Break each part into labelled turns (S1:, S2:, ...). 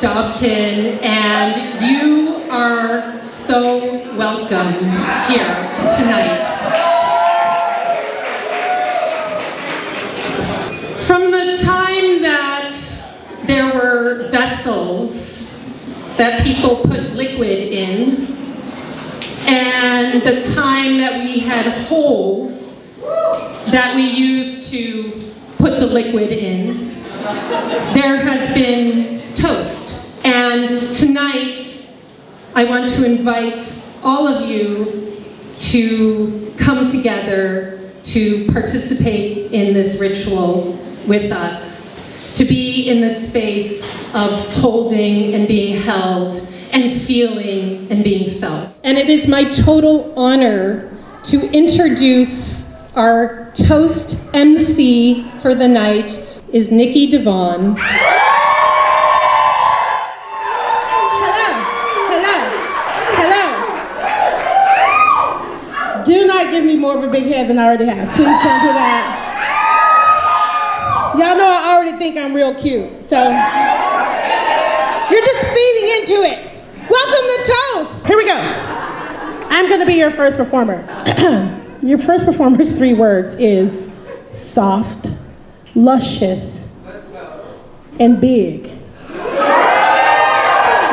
S1: Dobkin, and you are so welcome here tonight. From the time that there were vessels that people put liquid in, and the time that we had holes that we used to put the liquid in, there has been toast. And tonight, I want to invite all of you to come together to participate in this ritual with us, to be in the space of holding and being held and feeling and being felt. And it is my total honor to introduce our toast MC for the night is Nikki Devon.
S2: Hello. Do not give me more of a big head than I already have. Please don't do that. Y'all know I already think I'm real cute, so you're just feeding into it. Welcome to Toast. Here we go. I'm gonna be your first performer. Your first performer's 3 words is soft, luscious, and big.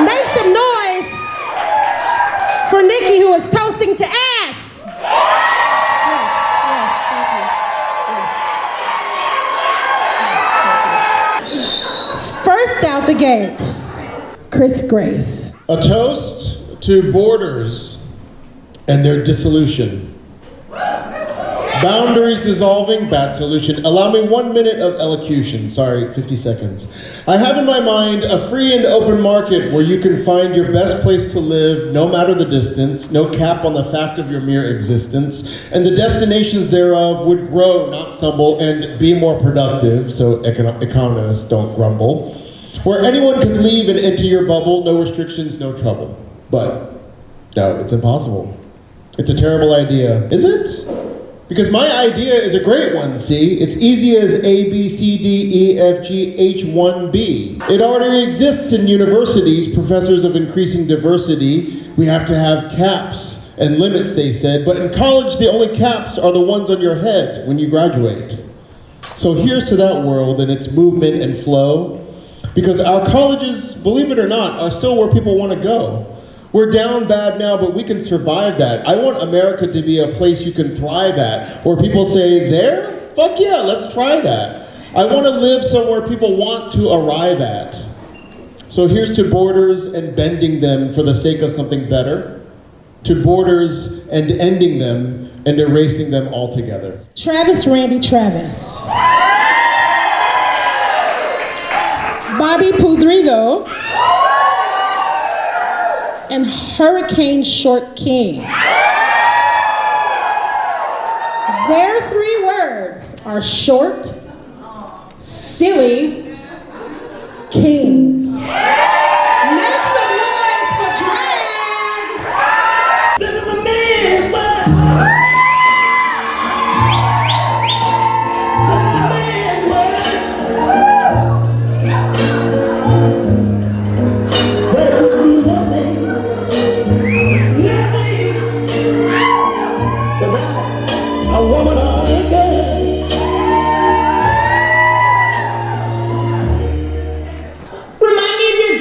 S2: Make some noise for Nikki, who is toasting to ass. Yes, thank you. Yes. First out the gate, Chris Grace.
S3: A toast to borders and their dissolution. Boundaries dissolving, bad solution. Allow me 1 minute of elocution. Sorry, 50 seconds. I have in my mind a free and open market where you can find your best place to live, no matter the distance, no cap on the fact of your mere existence, and the destinations thereof would grow, not stumble, and be more productive, so economists don't grumble. Where anyone can leave and enter your bubble, no restrictions, no trouble. But, no, it's impossible. It's a terrible idea. Is it? Because my idea is a great one, see? It's easy as A, B, C, D, E, F, G, H, 1, B. It already exists in universities, professors of increasing diversity. We have to have caps and limits, they said. But in college, the only caps are the ones on your head when you graduate. So here's to that world and its movement and flow. Because our colleges, believe it or not, are still where people want to go. We're down bad now, but we can survive that. I want America to be a place you can thrive at, where people say, there? Fuck yeah, let's try that. I want to live somewhere people want to arrive at. So here's to borders and bending them for the sake of something better, to borders and ending them and erasing them altogether.
S2: Travis Randy Travis. Bobby Pudrigo. And Hurricane Short King. Their 3 words are short, silly, kings. Make some noise for drag. This is a man's world. This is a man's world. But it would be nothing. A woman or a girl. Remind me of your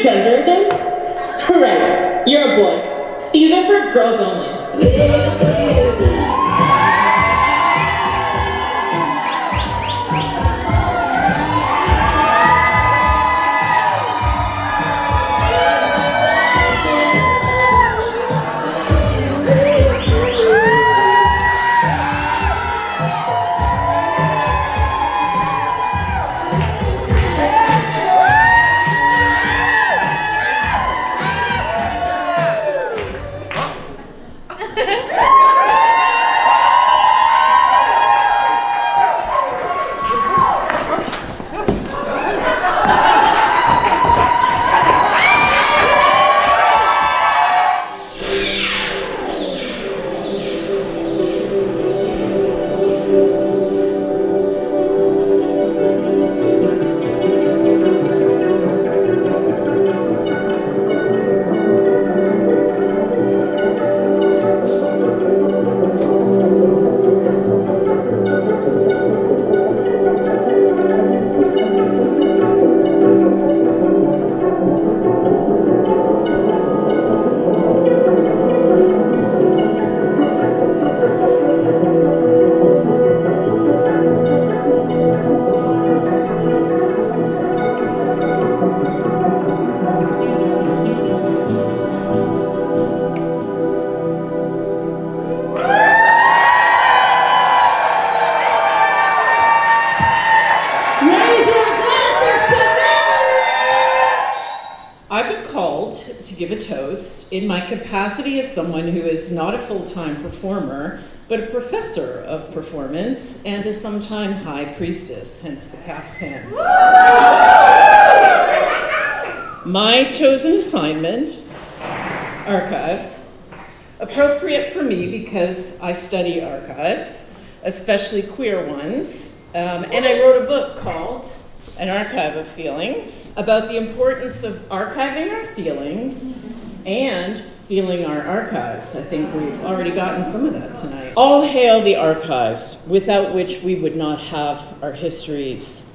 S4: to give a toast in my capacity as someone who is not a full-time performer, but a professor of performance and a sometime high priestess, hence the caftan. My chosen assignment, archives, appropriate for me because I study archives, especially queer ones, and I wrote a book called An Archive of Feelings about the importance of archiving our feelings and feeling our archives. I think we've already gotten some of that tonight. All hail the archives, without which we would not have our histories.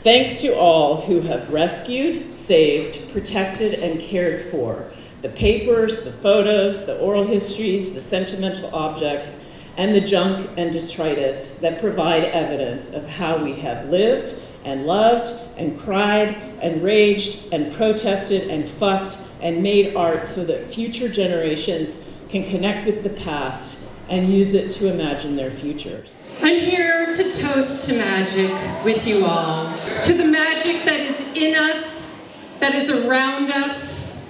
S4: Thanks to all who have rescued, saved, protected, and cared for the papers, the photos, the oral histories, the sentimental objects, and the junk and detritus that provide evidence of how we have lived and loved and cried and raged and protested and fucked and made art so that future generations can connect with the past and use it to imagine their futures.
S1: I'm here to toast to magic with you all. To the magic that is in us, that is around us,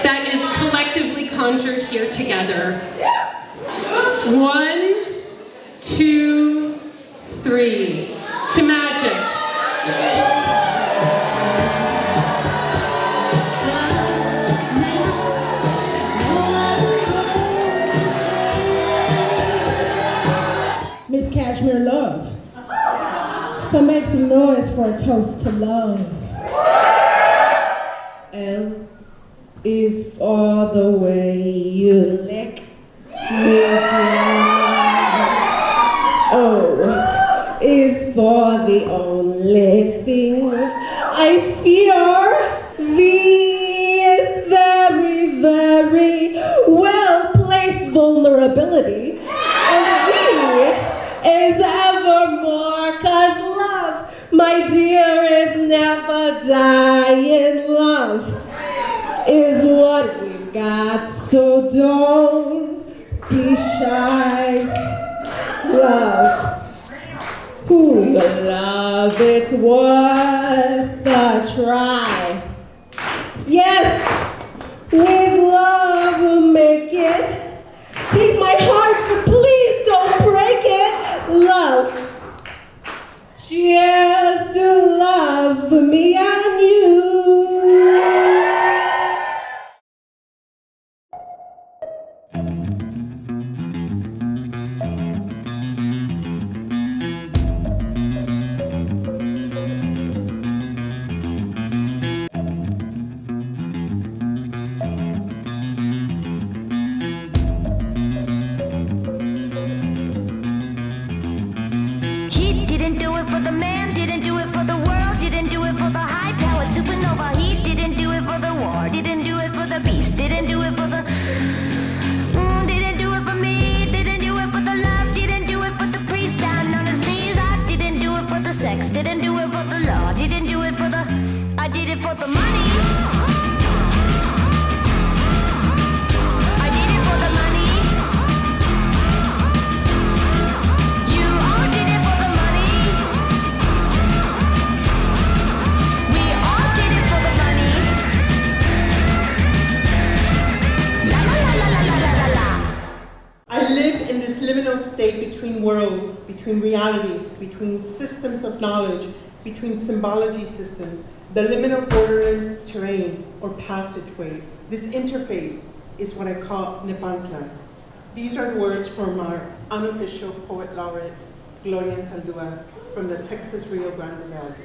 S1: that is collectively conjured here together. 1, 2, 3. To magic.
S2: Miss Cashmere Love. So make some noise for a toast to love.
S4: L is for the way you lick me down. O is for the only thing I fear. V is very, very well-placed vulnerability. And E is evermore, 'cause love, my dear, is never dying. Love is what we've got, so don't be shy. Love who you love, it's worth a try. Yes, with love we'll make it. Take my heart, but please don't break it. Love, cheers to love for me and you.
S5: He didn't do it for the man, didn't do it for the world, didn't do it for the high-powered supernova. He didn't do it for the war, didn't do it for the beast, didn't do it for the... didn't do it for me, didn't do it for the love, didn't do it for the priest down on his knees. I didn't do it for the sex, didn't do it for the law, didn't do it for the... I did it for the money. I did it for the money. You all did it for the money. We all did it for the money. La la la la la la la la.
S6: I live in this liminal state between worlds, between realities, between systems of knowledge, between symbology systems, the liminal bordering terrain or passageway. This interface is what I call Nepantla. These are words from our unofficial poet laureate, Gloria Saldúa, from the Texas Rio Grande Valley.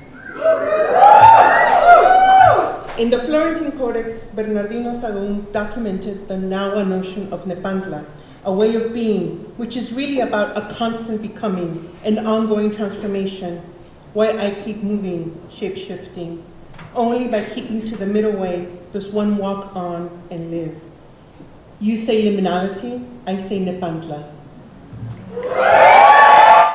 S6: In the Florentine Codex, Bernardino Sagún documented the Nahua notion of Nepantla, a way of being, which is really about a constant becoming, an ongoing transformation. Why I keep moving, shape-shifting. Only by keeping to the middle way does one walk on and live. You say liminality, I say Nepantla.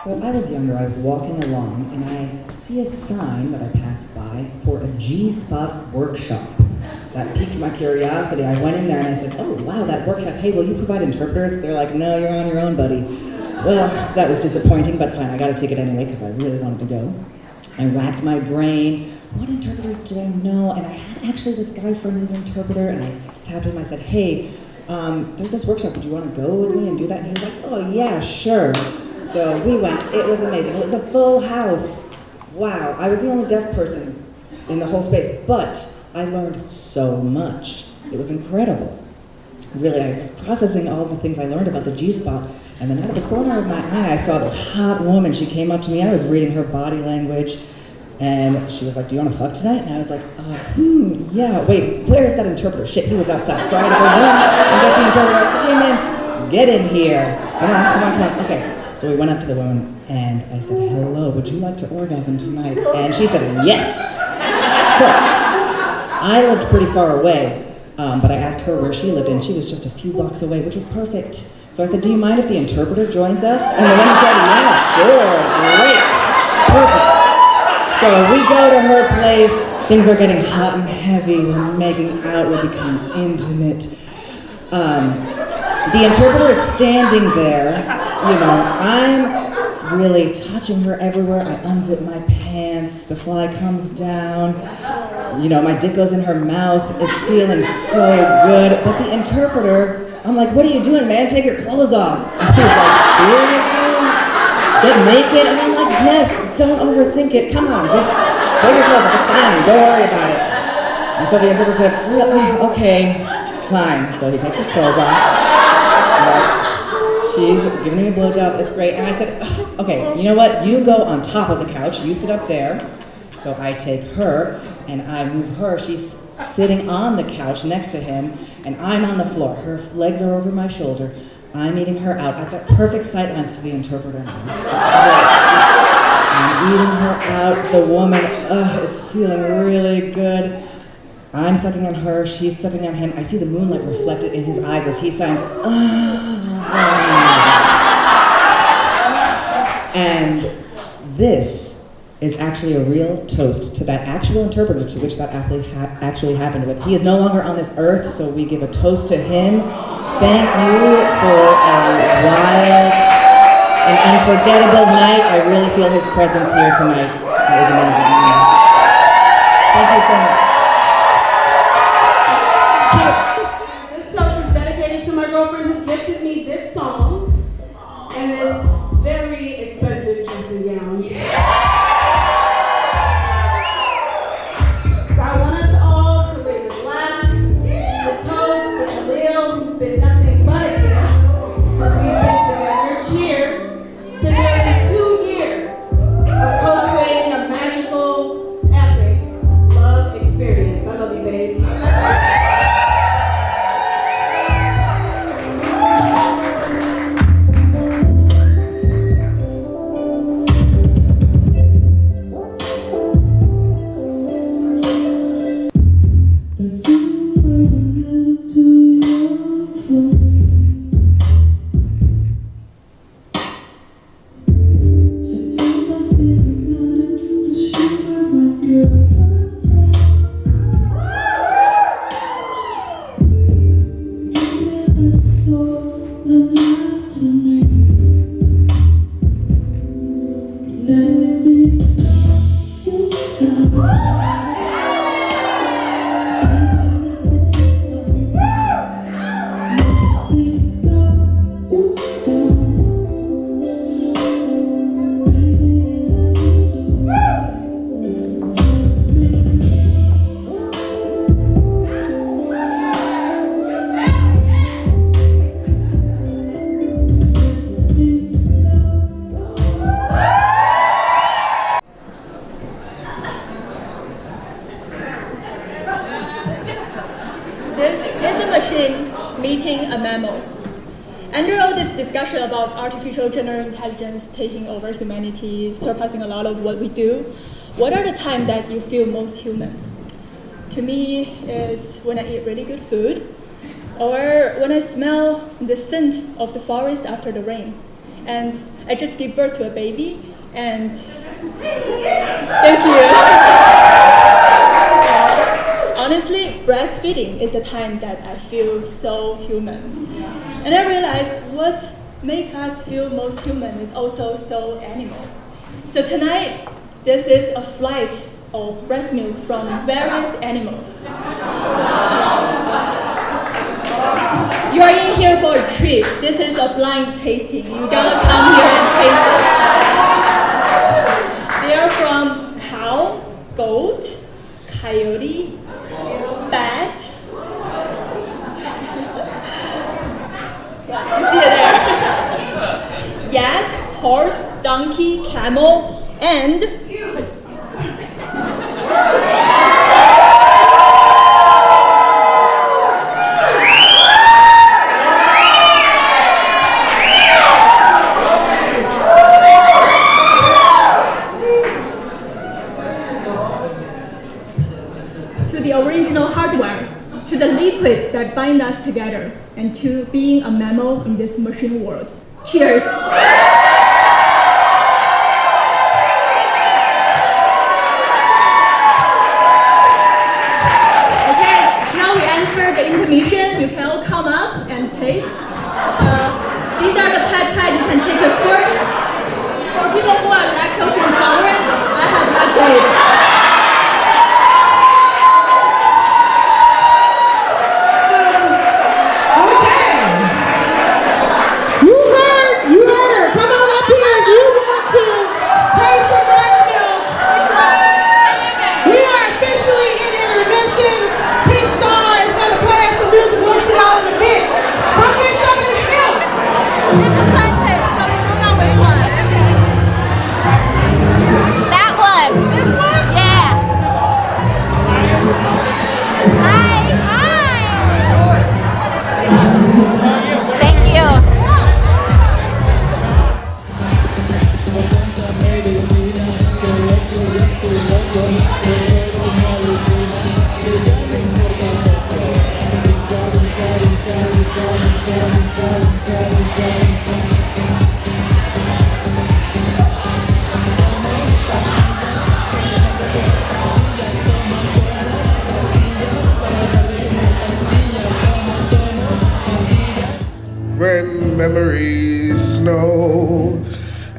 S7: So when I was younger, I was walking along and I see a sign that I passed by for a G-spot workshop. That piqued my curiosity. I went in there and I said, oh wow, that workshop, hey, will you provide interpreters? They're like, no, you're on your own, buddy. Well, that was disappointing, but fine, I got a ticket anyway because I really wanted to go. I racked my brain what interpreters do I know? And I had actually this guy friend who's an interpreter, and I tapped him. I said, hey, there's this workshop. Would you want to go with me and do that? And he was like, oh yeah, sure. So we went. It was amazing. It was a full house. Wow. I was the only deaf person in the whole space, but I learned so much. It was incredible. Really, I was processing all the things I learned about the G-spot, and then out of the corner of my eye, I saw this hot woman. She came up to me. I was reading her body language, and she was like, do you want to fuck tonight? And I was like, yeah. Wait, where's that interpreter? Shit, he was outside. So I had to go home and get the interpreter. I said, hey man, get in here. Come on. Okay. So we went up to the woman, and I said, hello, would you like to orgasm tonight? And she said, yes. So I lived pretty far away. But I asked her where she lived, and she was just a few blocks away, which was perfect. So I said, do you mind if the interpreter joins us? And the woman said, yeah, sure, great, perfect. So we go to her place, things are getting hot and heavy, we're making out, we're becoming intimate. The interpreter is standing there, I'm really touching her everywhere. I unzip my pants, the fly comes down. My dick goes in her mouth. It's feeling so good. But the interpreter, I'm like, what are you doing, man? Take your clothes off. And he's like, seriously? Get naked? And I'm like, yes, don't overthink it. Come on, just take your clothes off. It's fine. Don't worry about it. And so the interpreter said, well, okay, fine. So he takes his clothes off. She's giving me a blowjob. It's great. And I said, okay, you know what? You go on top of the couch. You sit up there. So I take her and I move her. She's sitting on the couch next to him, and I'm on the floor. Her legs are over my shoulder. I'm eating her out. I've got perfect sight lines to the interpreter now. It's great. I'm eating her out. The woman, it's feeling really good. I'm sucking on her. She's sucking on him. I see the moonlight reflected in his eyes as he signs, And this is actually a real toast to that actual interpreter to which that actually happened with. He is no longer on this earth, so we give a toast to him. Thank you for a wild and unforgettable night. I really feel his presence here tonight. It was amazing. Thank you so much.
S8: This toast is dedicated to my girlfriend who gifted me this song and this very expensive dressing gown. So I want us all to raise a glass, to toast to Khalil, who's been nothing but a gift since we've been together. Cheers to nearly 2 years of co-creating a magical, epic love experience. I love you, babe.
S9: Meeting a mammal. Under all this discussion about artificial general intelligence taking over humanity, surpassing a lot of what we do, what are the times that you feel most human? To me, is when I eat really good food, or when I smell the scent of the forest after the rain, and I just give birth to a baby, and thank you. Honestly, breastfeeding is the time that I feel so human. And I realized what makes us feel most human is also so animal. So tonight, this is a flight of breast milk from various animals. You are in here for a treat. This is a blind tasting. You gotta come here and taste it. They are from cow, goat, coyote, bat. You see it there. Yak, horse, donkey, camel, and to the original hardware, to the liquid that bind us together, and to being a mammal in this machine world. Cheers. Okay, now we enter the intermission. You can all come up and taste. These are the pad. You can take a squirt. For people who are lactose intolerant, I have lactate.
S2: You heard her. Come on up here if you want to taste some breast milk. We are officially in intermission. Pink Star is going to play us some music. We'll see y'all in a bit. Come get some of this milk.
S9: It's a blind taste, so we don't know which one.
S5: That one.
S2: This one?
S5: Yeah. Hi. Thank you.
S10: When memories snow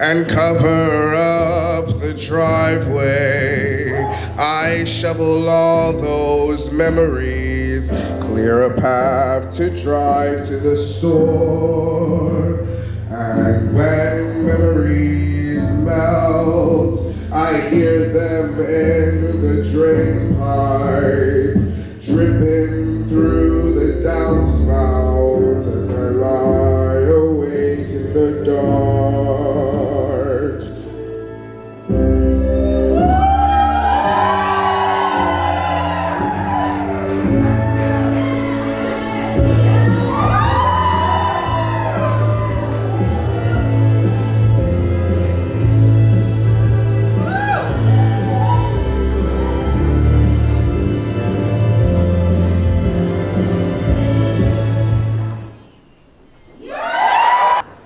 S10: and cover up the driveway, I shovel all those memories, clear a path to drive to the store. And when memories melt, I hear them in the drain pipe, dripping through the downspout as I lie awake in the dark.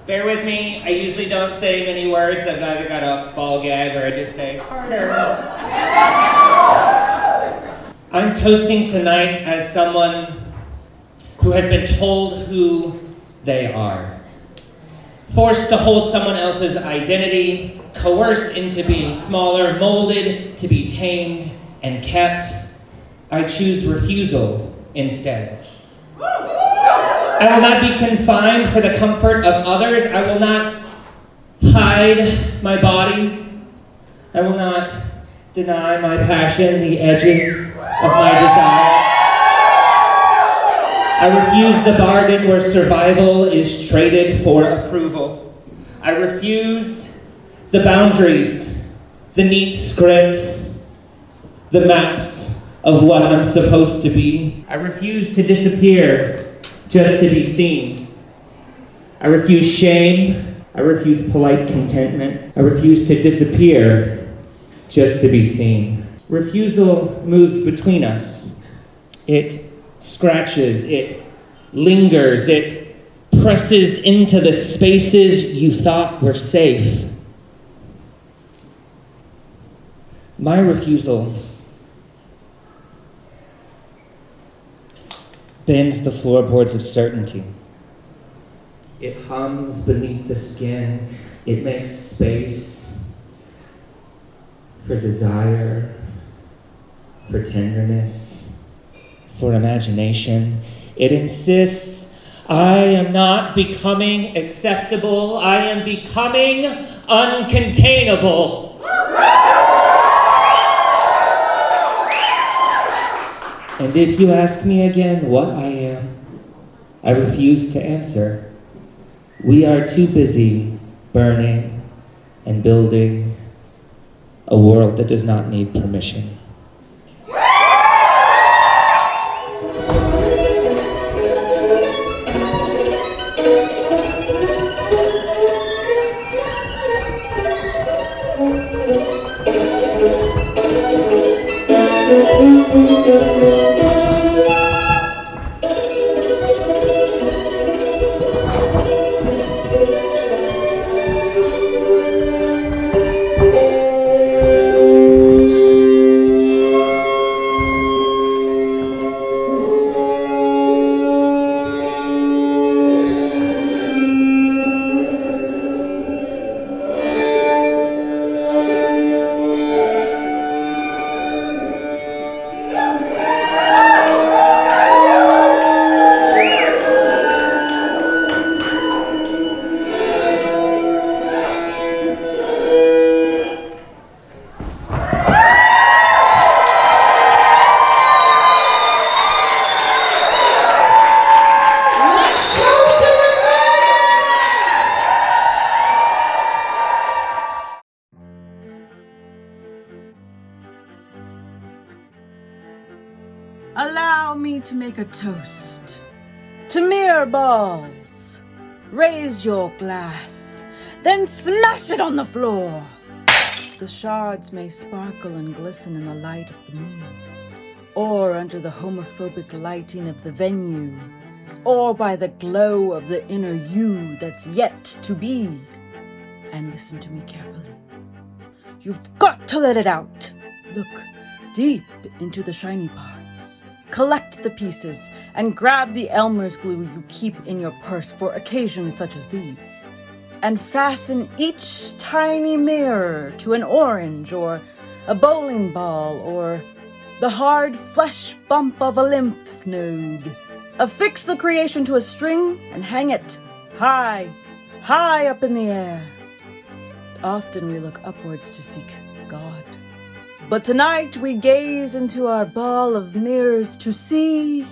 S11: Bear with me, I usually don't say many words. I've either got a ball gag or I just say harder. I'm toasting tonight as someone who has been told who they are. Forced to hold someone else's identity, coerced into being smaller, molded to be tamed and kept. I choose refusal instead. I will not be confined for the comfort of others. I will not hide my body. I will not deny my passion, the edges of my desire. I refuse the bargain where survival is traded for approval. I refuse the boundaries, the neat scripts, the maps of what I'm supposed to be. I refuse to disappear just to be seen. I refuse shame. I refuse polite contentment. I refuse to disappear just to be seen. Refusal moves between us. It scratches, it lingers, it presses into the spaces you thought were safe. My refusal bends the floorboards of certainty. It hums beneath the skin. It makes space for desire, for tenderness, for imagination. It insists, I am not becoming acceptable, I am becoming uncontainable. And if you ask me again what I am, I refuse to answer. We are too busy burning and building a world that does not need permission.
S12: Allow me to make a toast to mere balls. Raise your glass, then smash it on the floor. The shards may sparkle and glisten in the light of the moon, or under the homophobic lighting of the venue, or by the glow of the inner you that's yet to be. And listen to me carefully. You've got to let it out. Look deep into the shiny parts. Collect the pieces and grab the Elmer's glue you keep in your purse for occasions such as these. And fasten each tiny mirror to an orange or a bowling ball or the hard flesh bump of a lymph node. Affix the creation to a string and hang it high, high up in the air. Often we look upwards to seek God. But tonight we gaze into our ball of mirrors to see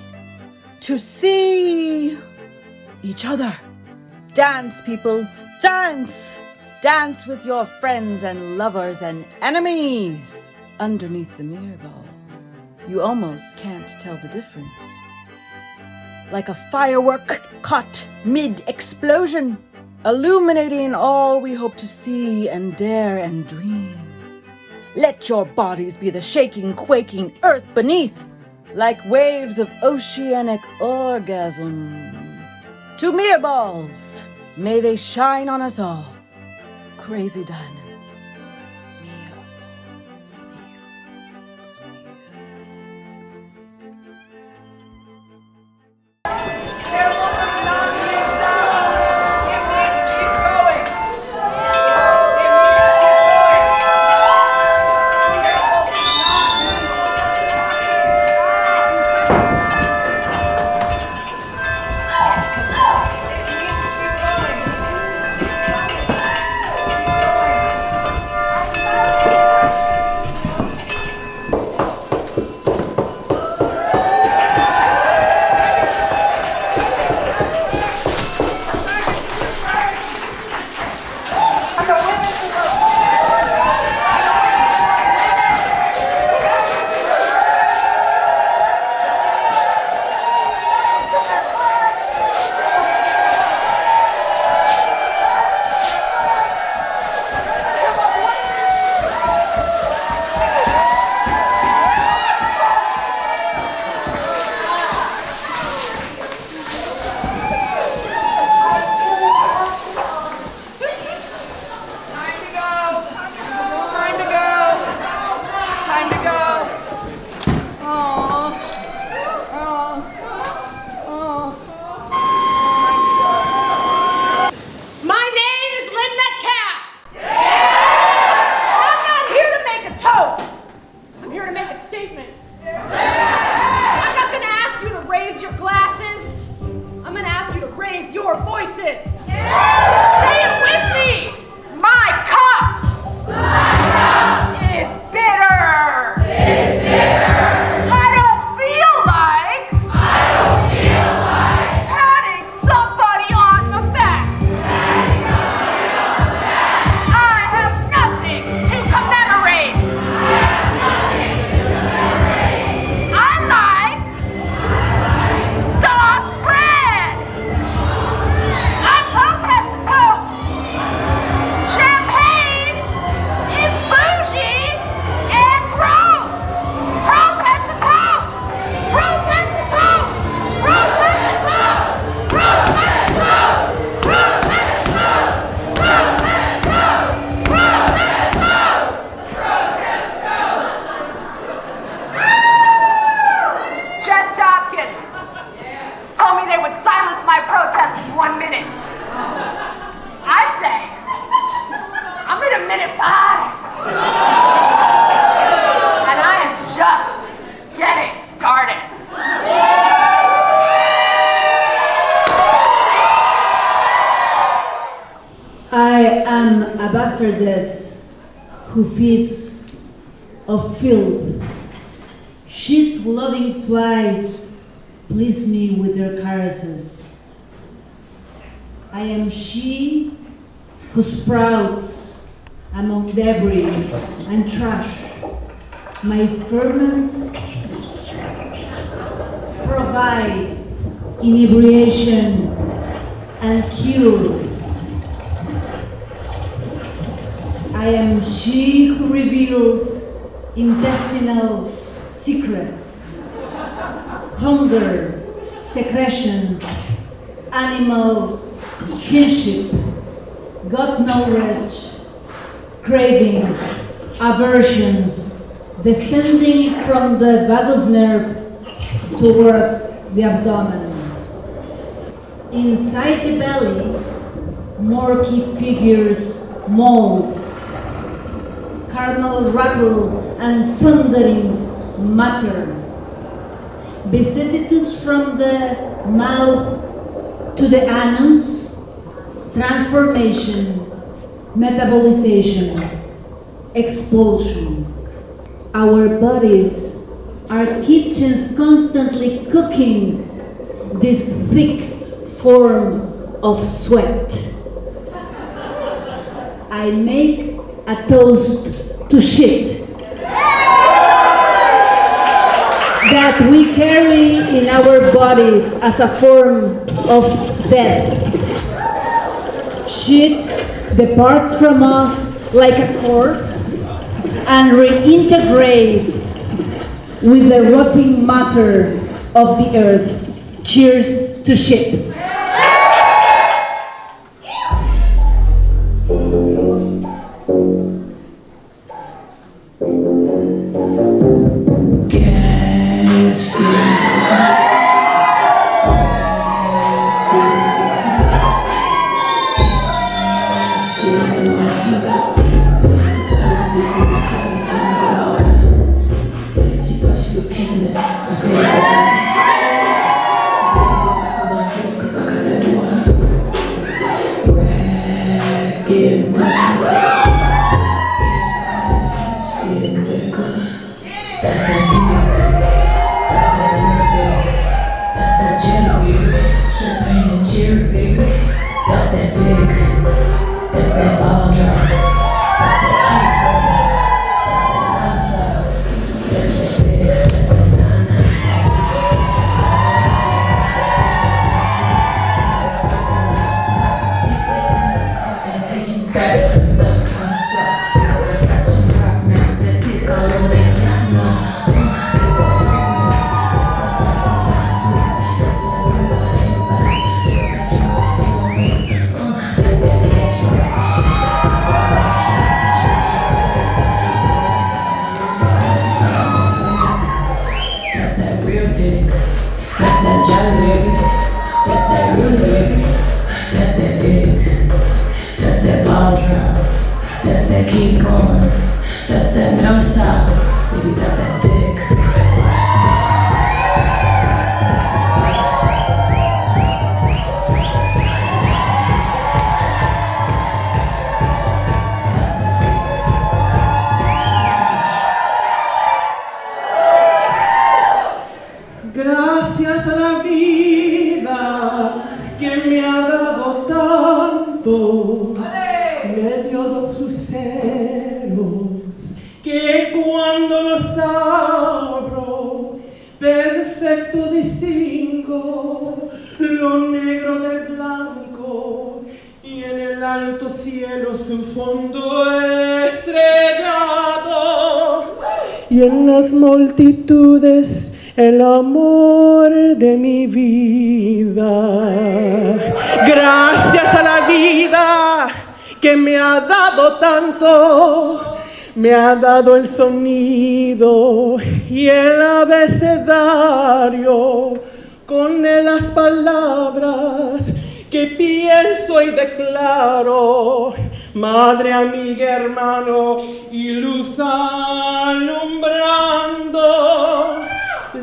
S12: each other. Dance, people, dance! Dance with your friends and lovers and enemies. Underneath the mirror ball, you almost can't tell the difference. Like a firework caught mid-explosion, illuminating all we hope to see and dare and dream. Let your bodies be the shaking, quaking earth beneath, like waves of oceanic orgasm. To mirror balls, may they shine on us all. Crazy diamonds. Mirror balls, mirror balls, a bastardess who feeds of filth. Shit-loving flies please me with their caresses. I am she who sprouts among debris and trash. My ferments provide inebriation and cure. I am she who reveals intestinal secrets, hunger, secretions, animal kinship, God knowledge, cravings, aversions, descending from the vagus nerve towards the abdomen. Inside the belly, murky figures mold, carnal rattle and thundering matter, vicissitudes from the mouth to the anus, transformation, metabolization, expulsion. Our bodies are kitchens constantly cooking this thick form of sweat. I make a toast to shit that we carry in our bodies as a form of death. Shit departs from us like a corpse and reintegrates with the rotting matter of the earth. Cheers to shit.
S6: Gracias a la vida que me ha dado tanto, me dio dos luceros que cuando los abro, perfecto distingo lo negro del blanco y en el alto cielo su fondo estrellado y en las multitudes el amor de mi vida. Gracias a la vida que me ha dado tanto, me ha dado el sonido y el abecedario con las palabras que pienso y declaro, madre, amiga, hermano y luz alumbrando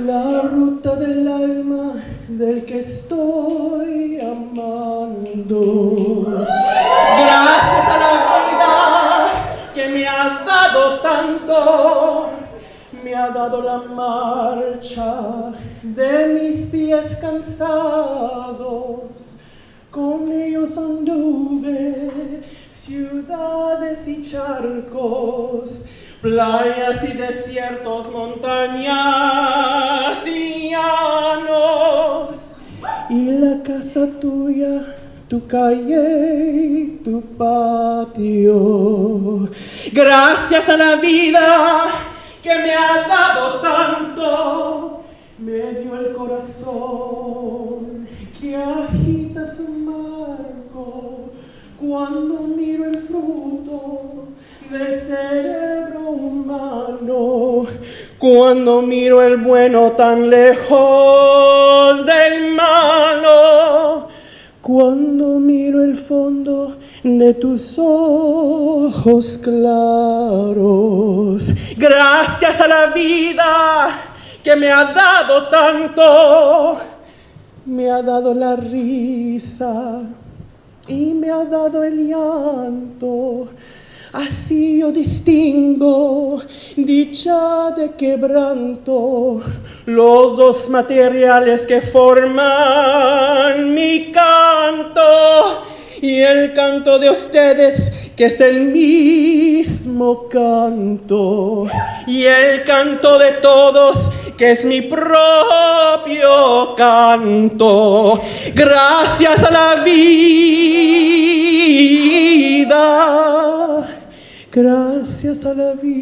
S6: la ruta del alma del que estoy amando. Gracias a la vida me ha dado la marcha de mis pies cansados. Con ellos anduve ciudades y charcos, playas y desiertos, montañas y llanos. Y la casa tuya, tu calle, tu patio. Gracias a la vida que me ha dado tanto, me dio el corazón que agita su marco cuando miro el fruto del cerebro humano, cuando miro el bueno tan lejos del malo, cuando miro el fondo de tus ojos claros. Gracias a la vida que me ha dado tanto, me ha dado la risa y me ha dado el llanto. Así yo distingo dicha de quebranto, los dos materiales que forman mi canto, y el canto de ustedes que es el mismo canto, y el canto de todos que es mi propio canto. Gracias a la vida, gracias a la vida.